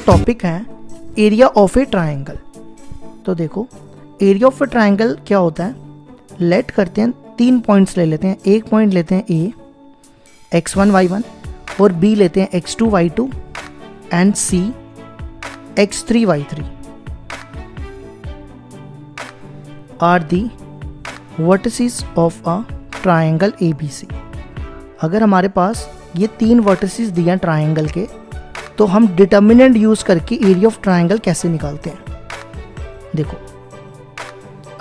Topic है area of A triangle. तो देखो एरिया ऑफ ए ट्राइंगल क्या होता है, लेट करते हैं 3 पॉइंट्स ले लेते हैं। एक पॉइंट लेते हैं ए x1 y1 और बी लेते हैं x2 y2 and C x3 y3 are the vertices of a triangle ABC। अगर हमारे पास ये 3 वर्टिसेस दिए हैं ट्राइंगल के, तो हम डिटर्मिनेंट यूज करके एरिया ऑफ ट्राइंगल कैसे निकालते हैं। देखो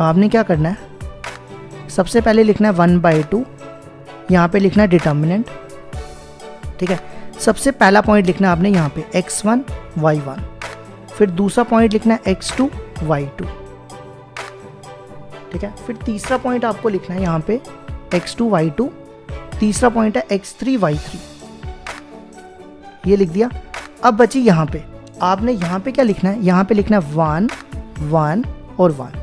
आपने क्या करना है, सबसे पहले लिखना है 1/2, यहाँ पे लिखना है डिटर्मिनेंट। ठीक है, सबसे पहला पॉइंट लिखना है आपने यहाँ पे x1 y1, फिर दूसरा पॉइंट लिखना है x2 y2। ठीक है, फिर तीसरा पॉइंट आपको लिखना है यहाँ पे x2 y2, तीसरा पॉइंट है x3 y3। ये लिख दिया। अब बची यहाँ पे, आपने यहाँ पे क्या लिखना है, यहाँ पे लिखना है 1 1 और 1।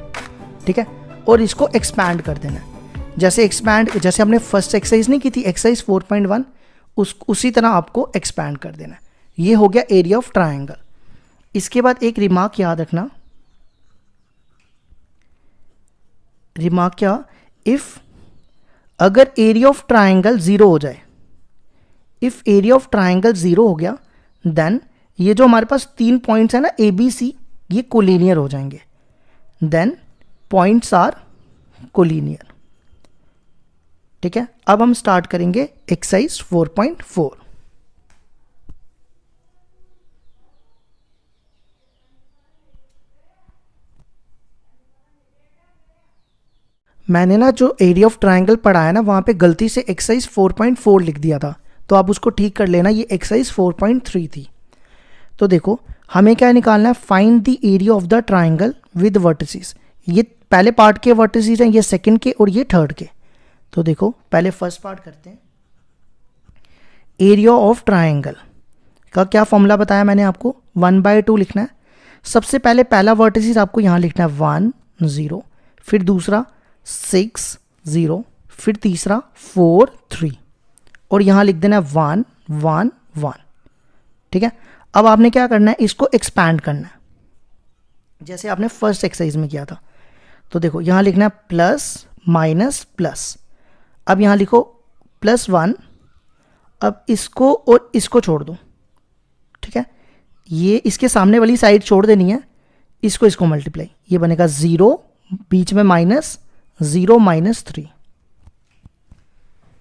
ठीक है, और इसको एक्सपैंड कर देना है। जैसे हमने फर्स्ट एक्सरसाइज नहीं की थी, एक्सरसाइज 4.1, उसी तरह आपको एक्सपैंड कर देना है। ये हो गया एरिया ऑफ ट्राइंगल। इसके बाद एक रिमार्क याद रखना, रिमार्क क्या, इफ अगर एरिया ऑफ ट्राइंगल 0 हो जाए, इफ एरिया ऑफ ट्राइंगल 0 हो गया, देन ये जो हमारे पास 3 पॉइंट्स है ना ABC, ये कोलिनियर हो जाएंगे। Then points are collinear. ठीक है, अब हम स्टार्ट करेंगे एक्सरसाइज 4.4। मैंने ना जो एरिया ऑफ ट्राइंगल पढ़ाया ना, वहां पे गलती से एक्सरसाइज 4.4 लिख दिया था, तो आप उसको ठीक कर लेना। ये एक्सरसाइज 4.3 थी। तो देखो हमें क्या निकालना है, find the area of the triangle with vertices. ये पहले पार्ट के वर्टिसेस हैं, ये सेकंड के और ये थर्ड के। तो देखो पहले फर्स्ट पार्ट करते हैं। एरिया ऑफ ट्राइंगल का क्या फॉर्मूला बताया मैंने आपको, 1/2 लिखना है। सबसे पहले पहला वर्टिसेस आपको यहाँ लिखना है 1 0, फिर दूसरा 6 0, फिर तीसरा 4 3 और यहाँ लिख देना है 1 1 1। ठीक है, अब आपने क्या करना है, इसको एक्सपैंड करना है जैसे आपने फर्स्ट एक्सरसाइज में किया था। तो देखो यहाँ लिखना है प्लस माइनस प्लस। अब यहाँ लिखो +1। अब इसको और इसको छोड़ दो। ठीक है, ये इसके सामने वाली साइड छोड़ देनी है, इसको मल्टीप्लाई, ये बनेगा 0, बीच में माइनस 0 -3।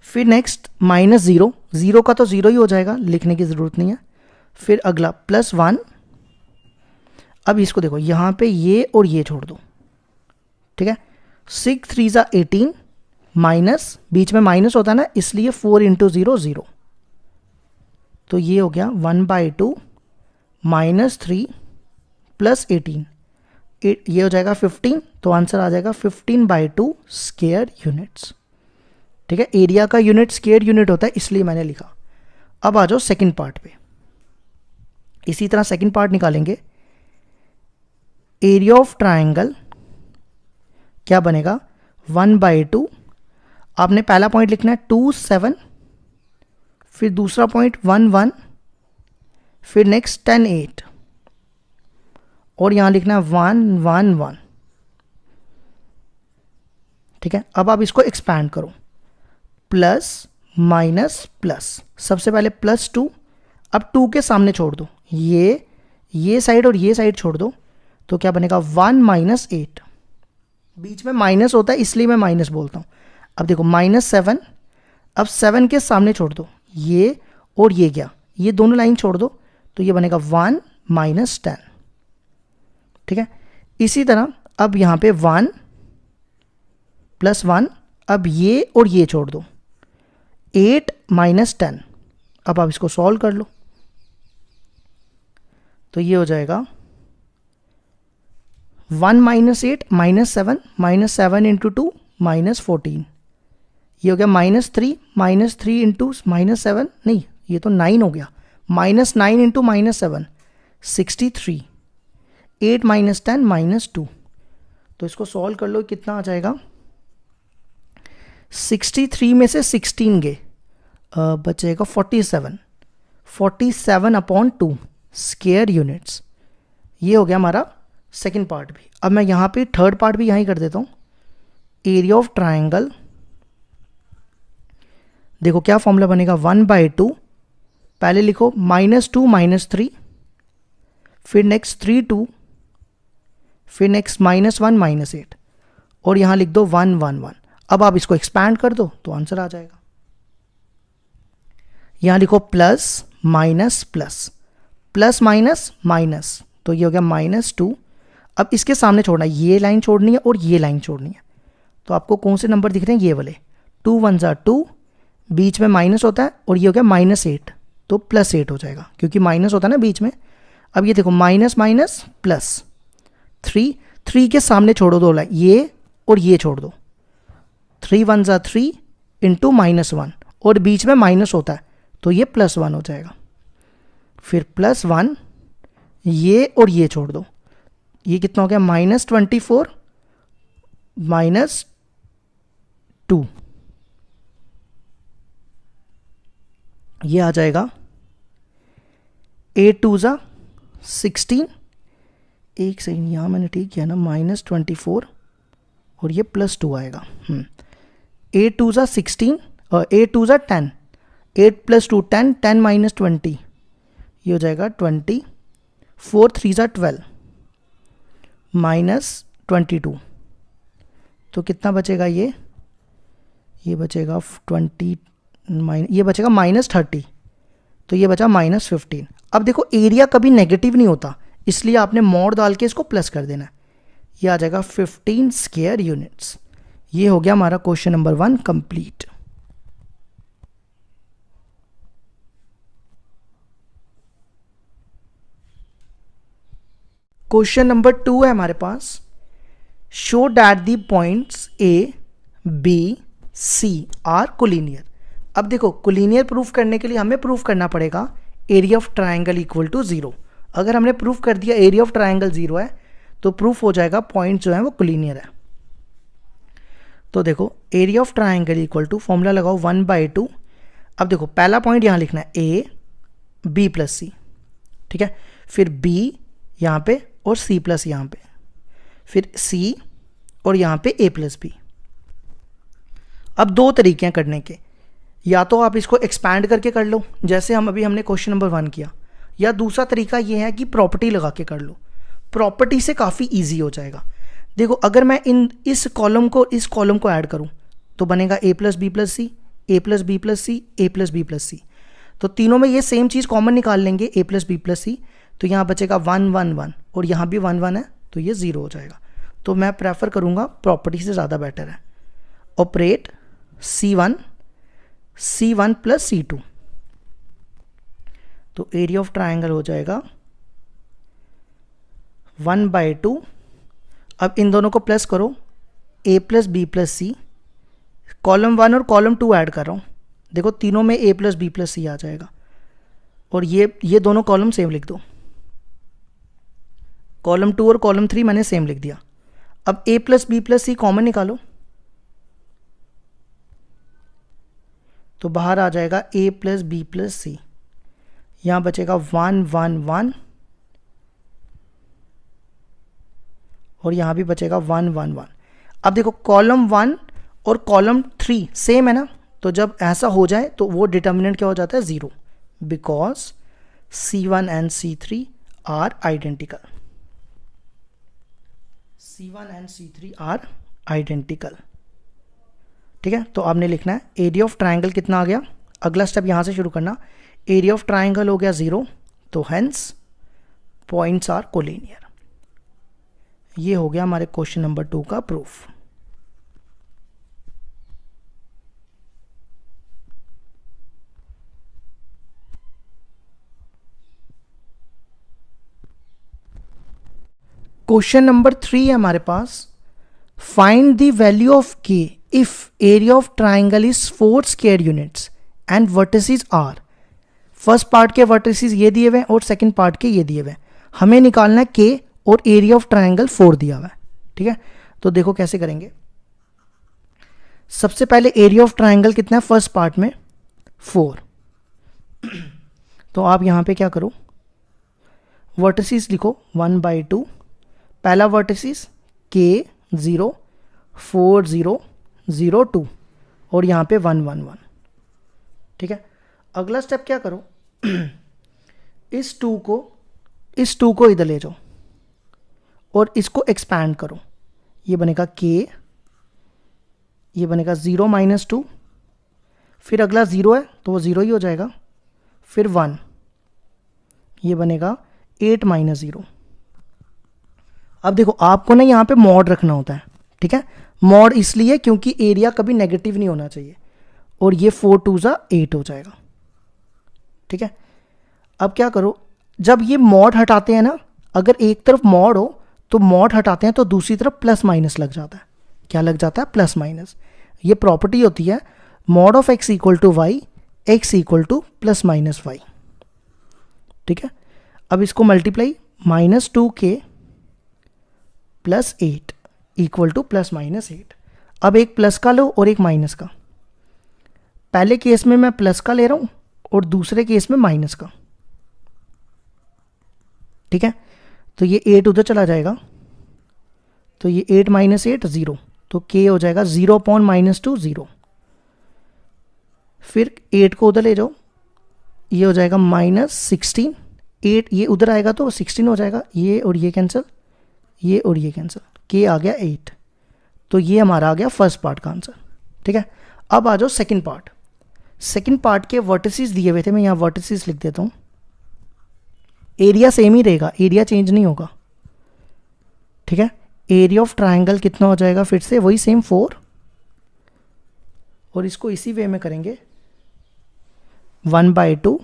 फिर नेक्स्ट -0, 0 का तो 0 ही हो जाएगा, लिखने की ज़रूरत नहीं है। फिर अगला +1। अब इसको देखो यहाँ पे ये और ये छोड़ दो। ठीक है, 6 3 18, माइनस बीच में माइनस होता है ना, इसलिए 4 × 0 0। तो ये हो गया 1/2 -3 + 18, ये हो जाएगा 15। तो आंसर आ जाएगा 15/2 स्क्वायर यूनिट्स। ठीक है, एरिया का यूनिट स्क्वायर यूनिट होता है, इसलिए मैंने लिखा। अब आ जाओ सेकंड पार्ट पे। इसी तरह सेकंड पार्ट निकालेंगे। एरिया ऑफ ट्राइंगल क्या बनेगा, 1/2। आपने पहला पॉइंट लिखना है 2 7, फिर दूसरा पॉइंट 1 1, फिर नेक्स्ट 10 8 और यहां लिखना है 1 1 1। ठीक है, अब आप इसको एक्सपैंड करो, प्लस माइनस प्लस। सबसे पहले +2, अब 2 के सामने छोड़ दो, ये साइड और ये साइड छोड़ दो, तो क्या बनेगा 1 -8। बीच में माइनस होता है इसलिए मैं माइनस बोलता हूं। अब देखो -7, अब 7 के सामने छोड़ दो, ये और ये गया, ये दोनों लाइन छोड़ दो, तो ये बनेगा 1 -10। ठीक है, इसी तरह अब यहां पे 1 +1, अब ये और ये छोड़ दो, 8 -10। अब आप इसको सॉल्व कर लो, तो ये हो जाएगा 1 -8 -7 -7 × 2 -14। ये हो गया -3 -3 × -7, नहीं ये तो 9 हो गया, -9 × -7 63, 8 -10 -2। तो इसको सॉल्व कर लो, कितना आ जाएगा, 63 में से 16 गए, बचेगा 47 47/2। Square units. ये हो गया हमारा सेकंड पार्ट भी। अब मैं यहाँ पे थर्ड पार्ट भी यहाँ ही कर देता हूँ। एरिया ऑफ ट्राइंगल, देखो क्या फॉर्मूला बनेगा, 1/2, पहले लिखो -2 -3, फिर नेक्स्ट 3 2, फिर नेक्स्ट -1 -8, और यहाँ लिख दो 1 1 1। अब आप इसको एक्सपैंड कर दो तो आंसर आ जाएगा। यहाँ लिखो plus minus plus, plus minus minus, तो ये हो गया -2। अब इसके सामने छोड़ना है, ये लाइन छोड़नी है और ये लाइन छोड़नी है। तो आपको कौन से नंबर दिख रहे हैं, ये वाले, 2 1 2, बीच में माइनस होता है, और ये हो गया -8, तो +8 हो जाएगा क्योंकि माइनस होता है ना बीच में। अब ये देखो माइनस माइनस प्लस, 3 के सामने छोड़ो दो लाइन, ये और ये छोड़ दो, 3 1 3 इंटू -1, और बीच में माइनस होता है तो ये +1 हो जाएगा। फिर +1, ये और ये छोड़ दो, ये कितना हो गया, -24 -2, ये आ जाएगा 8 2 16, एक सेकंड यहाँ मैंने ठीक किया ना, -24 और ये +2 आएगा। 8 2 16 और 8 2 10, 8 + 2 10, 10 - 20, ये हो जाएगा 20, 4 3 12 -22, तो कितना बचेगा, ये बचेगा 20 ये बचेगा -30, तो ये बचा -15। अब देखो एरिया कभी नेगेटिव नहीं होता, इसलिए आपने मोड डाल के इसको प्लस कर देना है। ये आ जाएगा 15 स्क्वायर यूनिट्स। ये हो गया हमारा question number 1 complete. Question number 2 है हमारे पास, show that the points A B C are collinear. अब देखो कोलिनियर प्रूफ करने के लिए हमें प्रूफ करना पड़ेगा area of triangle equal to 0। अगर हमने प्रूफ कर दिया एरिया ऑफ ट्राइंगल 0 है तो प्रूफ हो जाएगा पॉइंट जो है वो कोलिनियर है। तो देखो area of triangle equal to, formula लगाओ 1/2। अब देखो पहला पॉइंट यहाँ लिखना है A B + C, ठीक है, फिर B यहाँ पे और C + यहाँ पे, फिर C और यहाँ पे A + B। अब दो तरीके हैं करने के, या तो आप इसको एक्सपैंड करके कर लो जैसे हमने क्वेश्चन नंबर 1 किया, या दूसरा तरीका ये है कि प्रॉपर्टी लगा के कर लो। प्रॉपर्टी से काफ़ी इजी हो जाएगा। देखो अगर मैं इस कॉलम को ऐड करूं तो बनेगा A + B + C, A + B + C, A + B + C। तो तीनों में ये सेम चीज़ कॉमन निकाल लेंगे, A + B + C, तो यहाँ बचेगा 1 1 1 और यहाँ भी 1 1 है, तो ये 0 हो जाएगा। तो मैं प्रेफर करूँगा प्रॉपर्टी से ज़्यादा बेटर है, ऑपरेट C1 + C2, तो एरिया ऑफ ट्राइंगल हो जाएगा 1/2। अब इन दोनों को प्लस करो, A + B + C, कॉलम 1 और कॉलम 2 ऐड कर रहा हूँ, देखो तीनों में A + B + C आ जाएगा, और ये दोनों कॉलम सेम लिख दो, कॉलम 2 और कॉलम 3 मैंने सेम लिख दिया। अब A + B + C कॉमन निकालो, तो बाहर आ जाएगा A + B + C, यहाँ बचेगा 1 1 1 और यहाँ भी बचेगा 1 1 1। अब देखो कॉलम 1 और कॉलम 3 सेम है ना, तो जब ऐसा हो जाए तो वो डिटर्मिनेंट क्या हो जाता है, 0, because C1 and C3 are identical. C1 and C3 are identical, ठीक है। तो आपने लिखना है एरिया ऑफ ट्राइंगल कितना आ गया, अगला स्टेप यहाँ से शुरू करना, एरिया ऑफ ट्राइंगल हो गया 0, तो हेंस पॉइंट्स आर कोलिनियर। ये हो गया हमारे क्वेश्चन नंबर 2 का प्रूफ। क्वेश्चन नंबर 3 है हमारे पास, find the value of k if area of triangle is 4 square units and vertices are. First part के वर्टिसेस ये दिए हुए हैं और सेकंड पार्ट के ये दिए हुए हैं, हमें निकालना है k और एरिया ऑफ ट्राइंगल 4 दिया हुआ है, ठीक है। तो देखो कैसे करेंगे। सबसे पहले एरिया ऑफ ट्राइंगल कितना है फर्स्ट पार्ट में, 4। तो आप यहां पे क्या करो, वर्टिसेस लिखो 1/2, पहला वर्टिसेस k 0 4 0 0 2 और यहाँ पे 1 1 1। ठीक है, अगला स्टेप क्या करो, इस 2 को इधर ले जाओ और इसको एक्सपैंड करो। ये बनेगा k, ये बनेगा 0 - 2, फिर अगला 0 है तो वो 0 ही हो जाएगा, फिर 1, ये बनेगा 8 - 0। अब देखो आपको ना यहाँ पे मॉड रखना होता है। ठीक है, मॉड इसलिए क्योंकि एरिया कभी नेगेटिव नहीं होना चाहिए, और ये 4 2 8 हो जाएगा। ठीक है, अब क्या करो, जब ये मॉड हटाते हैं ना, अगर एक तरफ मॉड हो तो मॉड हटाते हैं तो दूसरी तरफ प्लस माइनस लग जाता है। क्या लग जाता है? Plus minus. ये प्रॉपर्टी होती है mod of x equal to y, x equal to plus minus y. ठीक है, अब इसको मल्टीप्लाई -2k + 8 इक्वल टू +-8। अब एक प्लस का लो और एक माइनस का। पहले केस में मैं प्लस का ले रहा हूं और दूसरे केस में माइनस का। ठीक है, तो ये 8 उधर चला जाएगा, तो ये 8 - 8 0, तो k हो जाएगा 0/-2 0। फिर 8 को उधर ले जाओ, ये हो जाएगा -16, 8 ये उधर आएगा तो 16 हो जाएगा, ये और ये कैंसिल, ये और ये कैंसिल, k आ गया 8। तो ये हमारा आ गया फर्स्ट पार्ट का आंसर। ठीक है, अब आ जाओ सेकंड पार्ट। सेकंड पार्ट के वर्टिसेस दिए हुए थे, मैं यहाँ वर्टिसेस लिख देता हूँ। एरिया सेम ही रहेगा, एरिया चेंज नहीं होगा। ठीक है, एरिया ऑफ ट्राइंगल कितना हो जाएगा, फिर से वही सेम 4, और इसको इसी वे में करेंगे 1/2,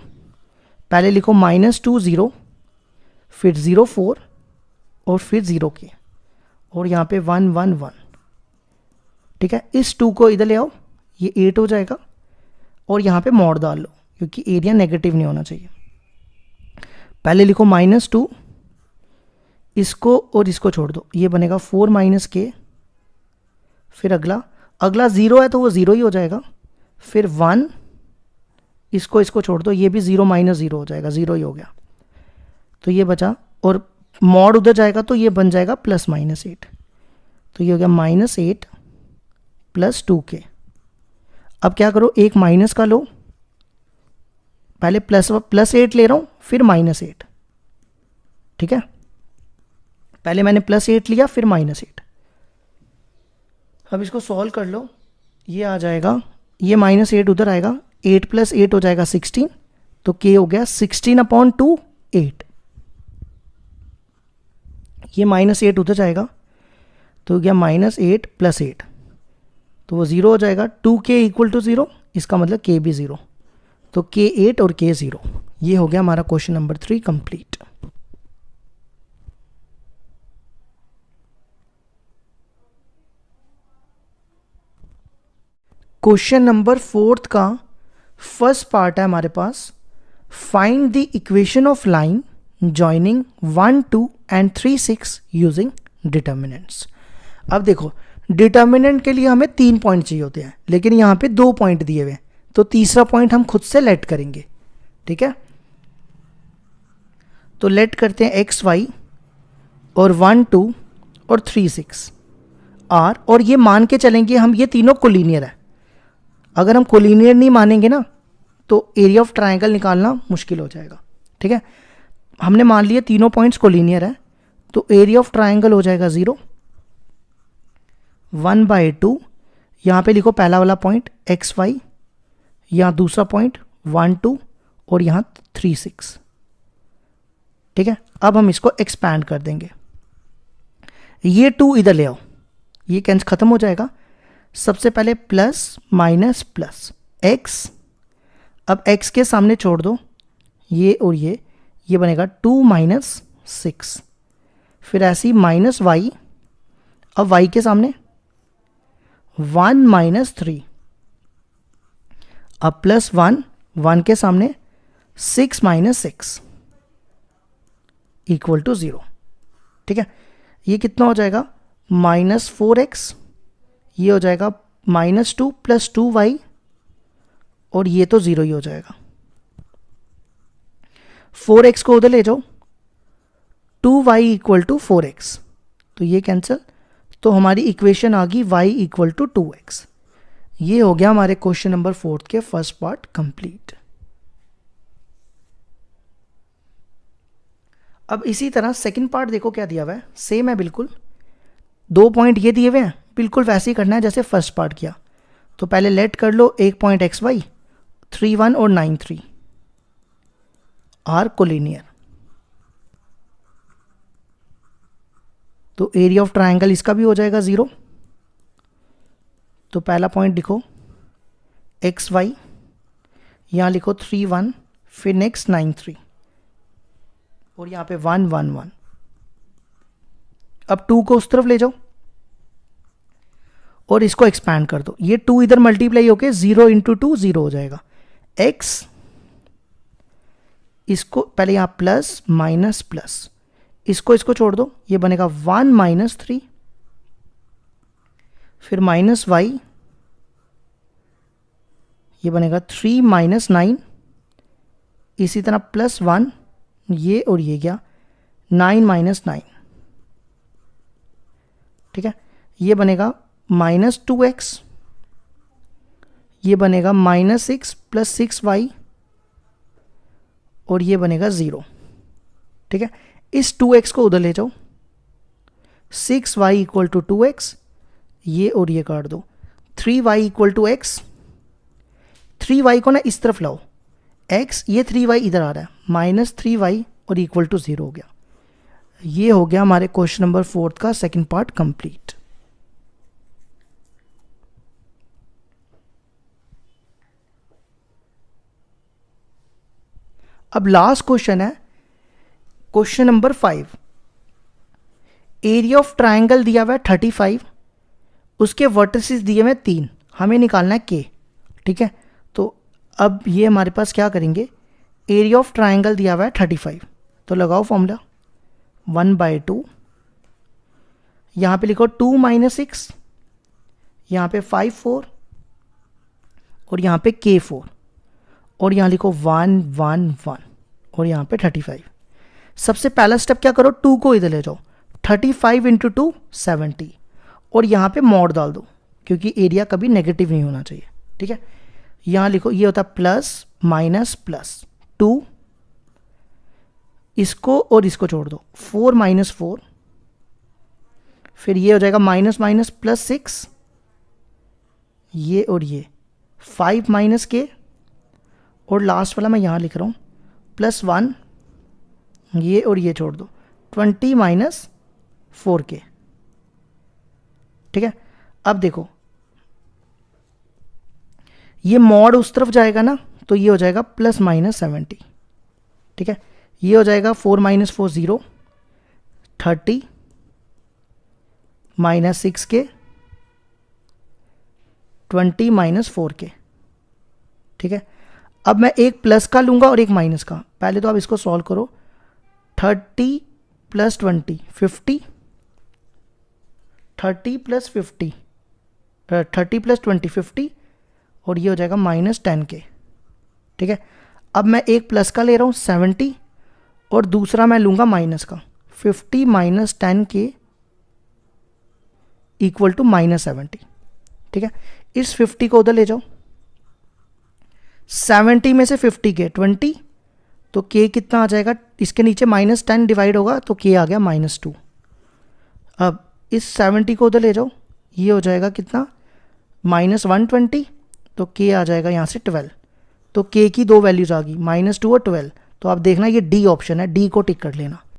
पहले लिखो -2 0, फिर 0 4 और फिर 0 k, और यहाँ पे 1 1 1। ठीक है, इस 2 को इधर ले आओ, ये 8 हो जाएगा, और यहाँ पे मॉड डाल लो क्योंकि एरिया नेगेटिव नहीं होना चाहिए। पहले लिखो -2, इसको और इसको छोड़ दो, ये बनेगा 4 - k, फिर अगला 0 है तो वो 0 ही हो जाएगा, फिर 1, इसको छोड़ दो, ये भी 0 - 0 हो जाएगा, 0 ही हो गया, तो ये बचा, और मॉड उधर जाएगा तो ये बन जाएगा +-8, तो ये हो गया -8 + 2k। अब क्या करो, एक माइनस का लो, पहले +8 ले रहा हूं, फिर -8। ठीक है, पहले मैंने +8 लिया, फिर -8। अब इसको सॉल्व कर लो, ये आ जाएगा, ये -8 उधर आएगा, 8 + 8 हो जाएगा 16, तो k हो गया 16/2 8। ये -8 उधर जाएगा तो हो गया -8 + 8, तो वो 0 हो जाएगा, 2k = 0, इसका मतलब k भी 0, तो k 8 और k 0। ये हो गया हमारा question number 3 complete. Question number 4 का फर्स्ट पार्ट है हमारे पास, find the equation of line joining 1 2 and 3 6 using determinants. अब देखो, डिटर्मिनेंट के लिए हमें 3 पॉइंट चाहिए होते हैं, लेकिन यहाँ पे 2 पॉइंट दिए हुए, तो तीसरा पॉइंट हम खुद से लेट करेंगे। ठीक है, तो लेट करते हैं x y और 1 2 और 3 6 r, और ये मान के चलेंगे हम ये तीनों कोलिनियर है। अगर हम कोलिनियर नहीं मानेंगे ना तो एरिया ऑफ ट्राइंगल निकालना मुश्किल हो जाएगा। ठीक है, हमने मान लिया तीनों पॉइंट्स कोलिनियर है, तो एरिया ऑफ ट्राइंगल हो जाएगा 0, 1/2, यहाँ पे लिखो पहला वाला पॉइंट एक्स वाई, यहाँ दूसरा पॉइंट 1 2 और यहाँ 3 6। ठीक है, अब हम इसको एक्सपैंड कर देंगे, ये 2 इधर ले आओ, ये कैंसिल खत्म हो जाएगा। सबसे पहले प्लस माइनस प्लस एक्स, अब x के सामने छोड़ दो ये और ये बनेगा 2 - 6, फिर ऐसी -y, अब y के सामने 1 - 3, अब +1 के सामने 6 - 6 इक्वल टू 0। ठीक है, ये कितना हो जाएगा -4x, ये हो जाएगा -2 + 2y, और ये तो 0 ही हो जाएगा। 4x को उधर ले जाओ, 2y इक्वल टू 4x, तो ये कैंसिल, तो हमारी इक्वेशन आ गई y इक्वल टू 2x। ये हो गया हमारे क्वेश्चन नंबर 4 के फर्स्ट पार्ट कंप्लीट। अब इसी तरह सेकंड पार्ट देखो क्या दिया हुआ है, सेम है बिल्कुल, 2 पॉइंट ये दिए हुए हैं, बिल्कुल वैसे ही करना है जैसे फर्स्ट पार्ट किया। तो पहले लेट कर लो, एक पॉइंट एक्स वाई 3 1 और 9 3 आर कोलिनियर। तो एरिया ऑफ ट्राइंगल इसका भी हो जाएगा 0। तो पहला पॉइंट लिखो एक्स वाई, यहाँ लिखो 3 1, फिर नेक्स्ट 9 3 और यहाँ पे 1 1 1। अब 2 को उस तरफ ले जाओ और इसको एक्सपैंड कर दो, ये 2 इधर मल्टीप्लाई होके 0 इंटू 2 0 हो जाएगा। x, इसको पहले यहां प्लस माइनस प्लस, इसको छोड़ दो, ये बनेगा 1 माइनस 3, फिर माइनस y, ये बनेगा 3 माइनस 9, इसी तरह प्लस 1, ये और ये गया 9 माइनस 9, ठीक है। ये बनेगा माइनस 2x, ये बनेगा माइनस 6 प्लस 6y और ये बनेगा 0, ठीक है। इस 2x को उधर ले जाओ, 6y इक्वल टू 2x, ये और ये काट दो, 3y equal to x, 3y को ना इस तरफ लाओ, x, ये 3y इधर आ रहा है, माइनस 3y और इक्वल टू 0 हो गया। ये हो गया हमारे क्वेश्चन नंबर 4 का सेकंड पार्ट कंप्लीट। अब लास्ट क्वेश्चन है question number 5। Area of triangle दिया हुआ है 35, उसके वर्टिसेस दिए हुए 3, हमें निकालना है के, ठीक है। तो अब ये हमारे पास क्या करेंगे, एरिया ऑफ ट्राइंगल दिया हुआ है 35, तो लगाओ फॉर्मूला 1/2, यहाँ पे लिखो 2 माइनस 6, यहाँ पे 5 4 और यहाँ पे k 4 और यहाँ लिखो 1 1 1 और यहाँ पे 35। सबसे पहला स्टेप क्या करो, 2 को इधर ले जाओ, 35 इंटू 2 70 और यहाँ पे मॉड डाल दो क्योंकि एरिया कभी नेगेटिव नहीं होना चाहिए, ठीक है। यहाँ लिखो, ये होता है प्लस माइनस प्लस 2, इसको और इसको छोड़ दो, 4 माइनस 4, फिर ये हो जाएगा माइनस माइनस प्लस 6, ये और ये 5 माइनस के और लास्ट वाला मैं यहाँ लिख रहा हूँ प्लस 1, ये और ये छोड़ दो, 20 माइनस 4k, ठीक है। अब देखो ये मॉड उस तरफ जाएगा ना, तो ये हो जाएगा प्लस माइनस 70, ठीक है। ये हो जाएगा 4 minus 4 0, 30 minus 6k, 20 minus 4k, ठीक है। अब मैं एक प्लस का लूंगा और एक माइनस का, पहले तो आप इसको सॉल्व करो, 30 प्लस 20 50, 30 प्लस 50 30 प्लस 20 50 और ये हो जाएगा माइनस 10k, ठीक है। अब मैं एक प्लस का ले रहा हूँ 70 और दूसरा मैं लूंगा माइनस का, 50 minus 10k equal to minus 70, ठीक है। इस 50 को उधर ले जाओ, 70 में से 50 के 20, तो k कितना आ जाएगा, इसके नीचे माइनस 10 डिवाइड होगा तो k आ गया माइनस 2। अब इस 70 को उधर ले जाओ, ये हो जाएगा कितना माइनस 120, तो k आ जाएगा यहाँ से 12, तो k की 2 वैल्यूज आ गई माइनस 2 और 12। तो आप देखना ये डी ऑप्शन है, डी को टिक कर लेना।